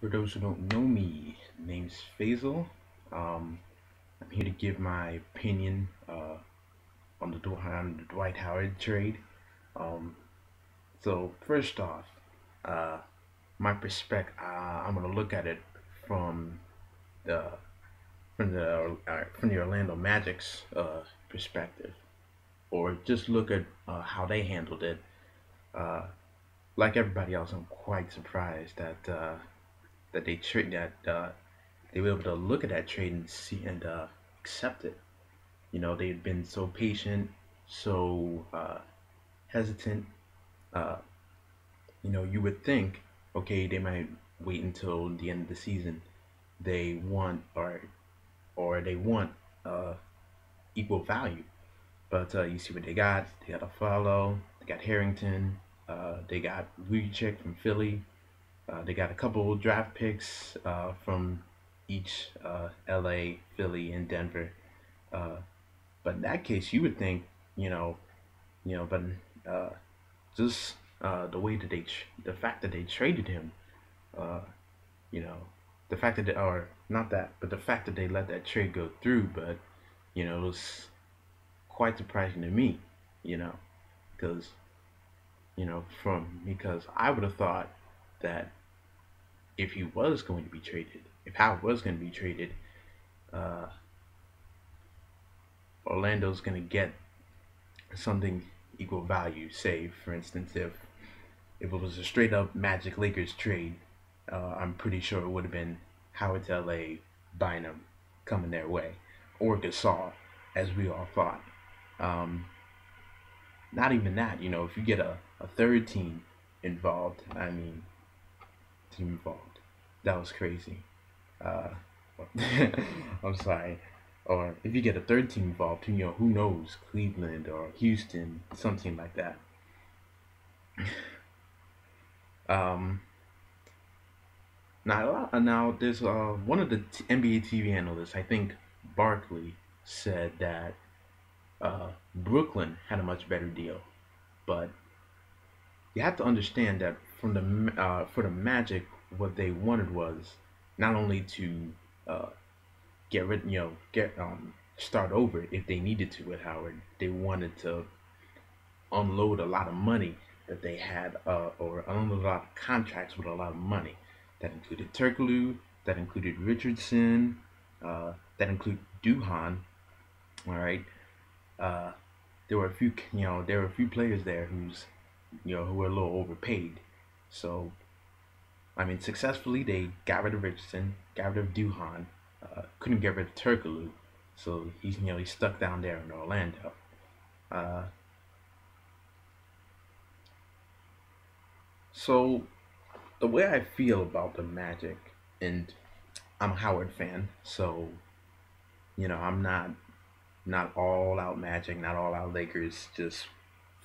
For those who don't know me, name's Faisal. Um, I'm here to give my opinion on the Dwight Howard trade. Um, so first off, uh, my perspective, I'm gonna look at it from the from the Orlando Magic's perspective, or just look at how they handled it. Uh, like everybody else, I'm quite surprised that they were able to look at that trade and see and accept it. You know, they've been so patient, so hesitant. Uh, you know, you would think, okay, they might wait until the end of the season. They want or they want uh, equal value, but you see what they got. They got a follow. They got Harrington. They got Vujic from Philly. They got a couple draft picks from each LA, Philly, and Denver. Uh, but in that case, you would think, you know, but uh, just the way that the fact that they traded him, uh, you know, the fact that or not that, but the fact that they let that trade go through, but it was quite surprising to me, you know, because because I would have thought that if he was going to be traded, if Howard was going to be traded, uh, Orlando's going to get something equal value. Say, for instance, if it was a straight up Magic Lakers trade, I'm pretty sure it would have been Howard to LA, Bynum coming their way, or Gasol, as we all thought. Um, Not even that, if you get a third involved, team involved, that was crazy. Uh, I'm sorry. Or if you get a third team involved, who knows, Cleveland or Houston, something like that. Um, now there's one of the NBA TV analysts, I think Barkley, said that Brooklyn had a much better deal, but you have to understand that for the Magic, what they wanted was not only to uh, get rid, get start over if they needed to with Howard. They wanted to unload a lot of money that they had, or unload a lot of contracts with a lot of money. That included Turkoglu, that included Richardson, that included Duhan. All right, uh, there were a few players there who were a little overpaid. So successfully they got rid of Richardson, got rid of Duhan, couldn't get rid of Turkoglu, so he's stuck down there in Orlando. Uh, so the way I feel about the Magic, and I'm a Howard fan, so I'm not all out Magic, not all out Lakers, just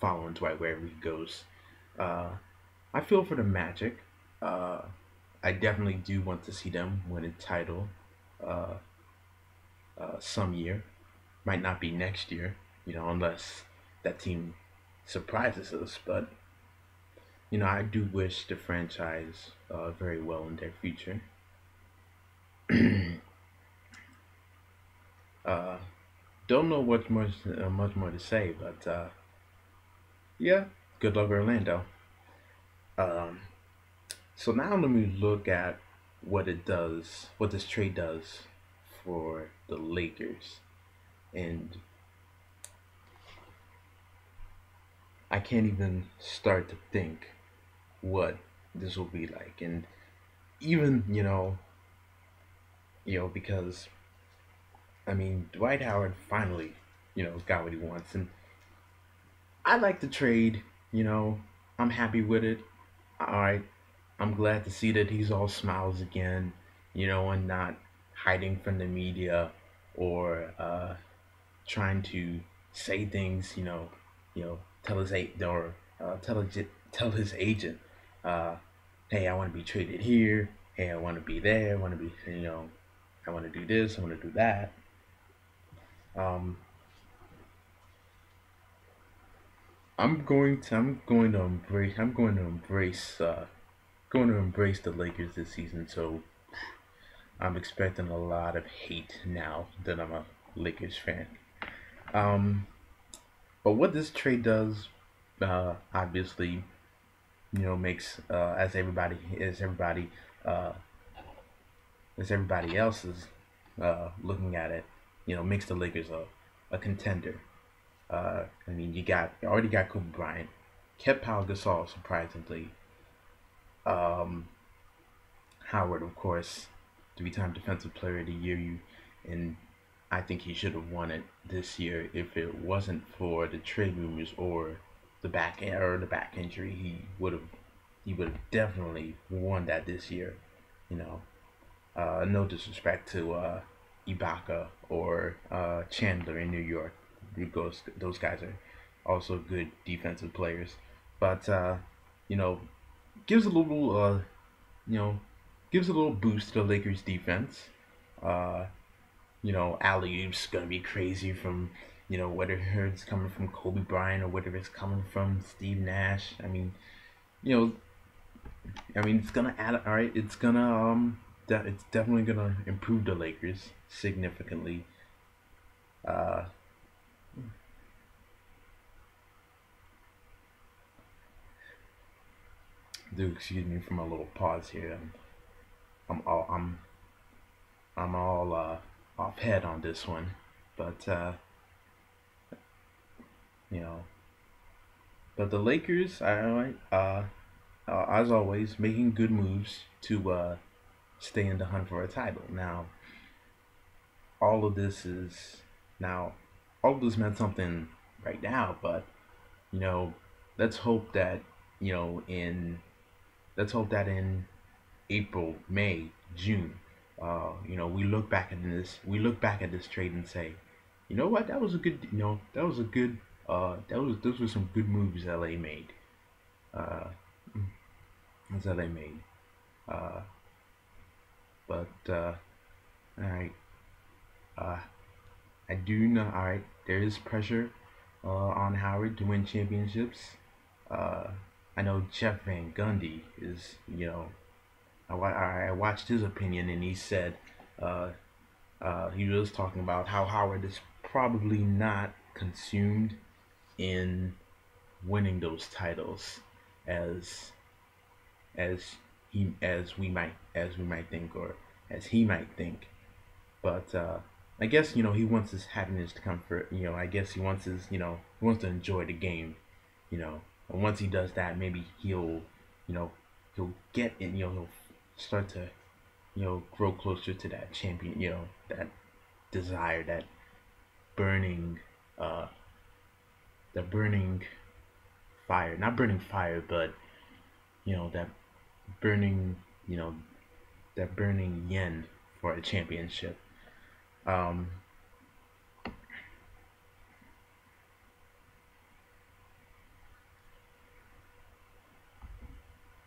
following Dwight wherever he goes. Uh, I feel for the Magic. Uh, I definitely do want to see them win a title uh, some year. Might not be next year, unless that team surprises us. But I do wish the franchise very well in their future. uh, don't know much more to say, but yeah, good luck, Orlando. Um, so now let me look at what this trade does for the Lakers, and I can't even start to think what this will be like, and even because Dwight Howard finally got what he wants, and I like the trade. You know, I'm happy with it. All right, I'm glad to see that he's all smiles again, and not hiding from the media or trying to say things, tell his tell his agent, uh, hey, I want to be traded here. Hey, I want to be there. I want to be, I want to do this. I want to do that. Um, I'm going to embrace going to embrace the Lakers this season, so I'm expecting a lot of hate now that I'm a Lakers fan. Um, but what this trade does, obviously, makes uh, as everybody else is looking at it, makes the Lakers a contender. I mean, you already got Kobe Bryant, kept Pau Gasol surprisingly. Um, Howard, of course, three-time Defensive Player of the Year. And I think he should have won it this year if it wasn't for the trade rumors or the back injury. He would have definitely won that this year. You know, no disrespect to Ibaka or Chandler in New York. Those guys are also good defensive players, but you know, gives a little you know gives a little boost to the Lakers defense. Uh, alley oop's gonna be crazy from whether it's coming from Kobe Bryant or whether it's coming from Steve Nash. You know, it's gonna add. All right, it's gonna it's definitely gonna improve the Lakers significantly. Uh, do excuse me for my little pause here. I'm all I'm all off head on this one, but you know, but the Lakers, as always, making good moves to stay in the hunt for a title. All of this is now, all of this meant something right now, but you know, let's hope that you know in let's hope that in April, May, June, we look back at this trade and say, you know what, that was a good, that was a good, those were some good moves LA made. Uh, as LA made. Uh, but all right, uh, I do know. All right, there is pressure on Howard to win championships. Uh, I know Jeff Van Gundy is, I watched his opinion and he said uh, he was talking about how Howard is probably not consumed in winning those titles as as we might think or as he might think. But I guess he wants his happiness to come for I guess he wants to enjoy the game. And once he does that, maybe you know he'll get in. He'll start to grow closer to that champion. That desire, burning uh that burning fire, not burning fire, but that burning you know that burning yen for a championship. Um,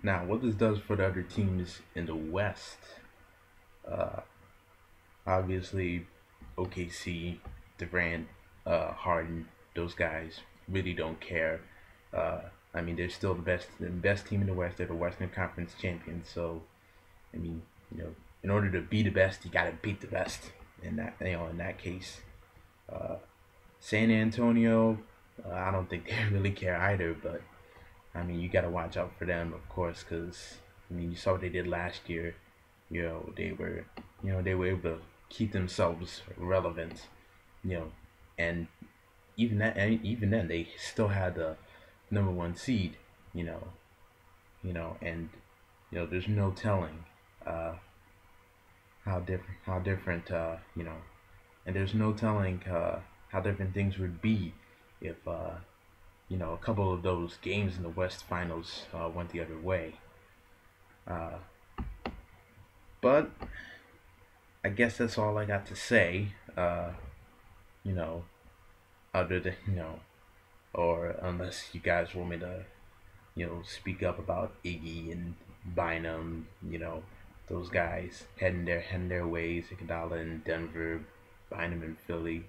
Now, what this does for the other teams in the West, uh, obviously, OKC, Durant, Harden, those guys really don't care. Uh, they're still the best team in the West. They're the Western Conference champions. So, I mean, in order to be the best, you got to beat the best. In that case, uh, San Antonio, I don't think they really care either. But you got to watch out for them, of course, because you saw what they did last year. They were able to keep themselves relevant. You know, and even then, they still had the number one seed. You know, and there's no telling uh, how different and there's no telling how different things would be if a couple of those games in the West Finals went the other way. Uh, but I guess that's all I got to say. You know, other than or unless you guys want me to, speak up about Iggy and Bynum, those guys heading their ways. Iguodala in Denver, Bynum in Philly.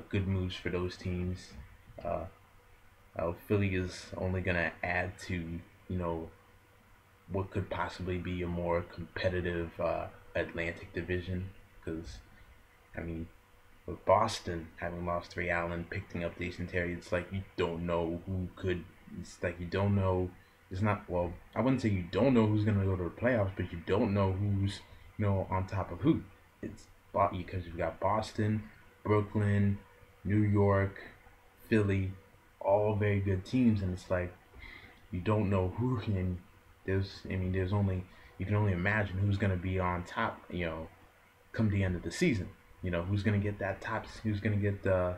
Good moves for those teams. Uh, Philly is only gonna add to you know what could possibly be a more competitive Atlantic division. Because I mean, with Boston having lost Ray Allen, picking up Jason Terry, it's like you don't know who could. It's like you don't know. It's not well. I wouldn't say you don't know who's gonna go to the playoffs, but you don't know who's on top of who. It's because you've got Boston, Brooklyn, New York, Philly, all very good teams, and it's like you don't know who can. There's only you can only imagine who's gonna be on top. Come the end of the season. Who's gonna get that top? Who's gonna get the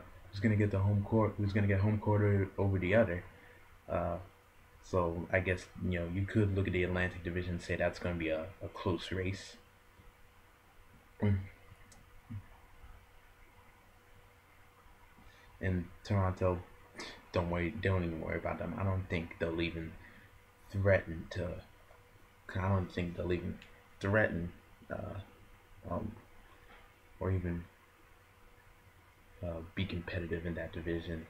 home court? Who's gonna get home court over the other? Uh, so I guess you could look at the Atlantic Division and say that's gonna be a close race. And Toronto, don't even worry about them. I don't think they'll even threaten to. I don't think they'll even threaten, uh, um, or even be competitive in that division.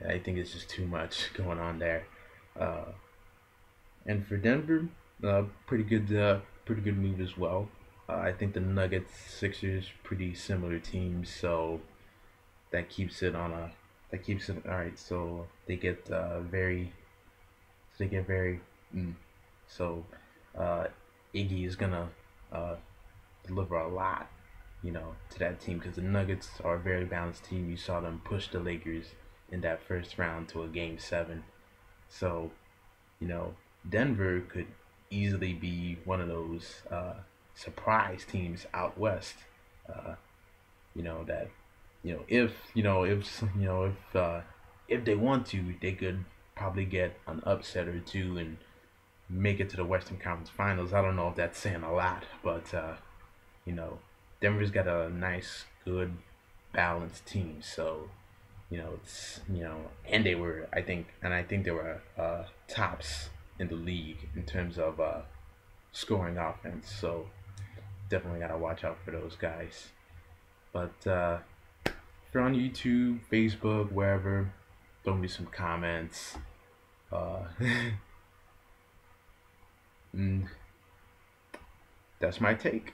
I think it's just too much going on there. Uh, and for Denver, pretty good move as well. I think the Nuggets, Sixers, pretty similar teams, so that keeps it on a that keeps it all right. So they get very mm, so Iggy is gonna uh, deliver a lot, to that team because the Nuggets are a very balanced team. You saw them push the Lakers in that first round to a game seven. So, you know, Denver could easily be one of those surprise teams out west. Uh, that if they want to, they could probably get an upset or two and make it to the Western Conference Finals. I don't know if that's saying a lot, but you know, Denver's got a nice, good, balanced team. So it's and I think they were tops in the league in terms of scoring offense. So definitely gotta watch out for those guys. But if you're on YouTube, Facebook, wherever, throw me some comments. Uh, and that's my take.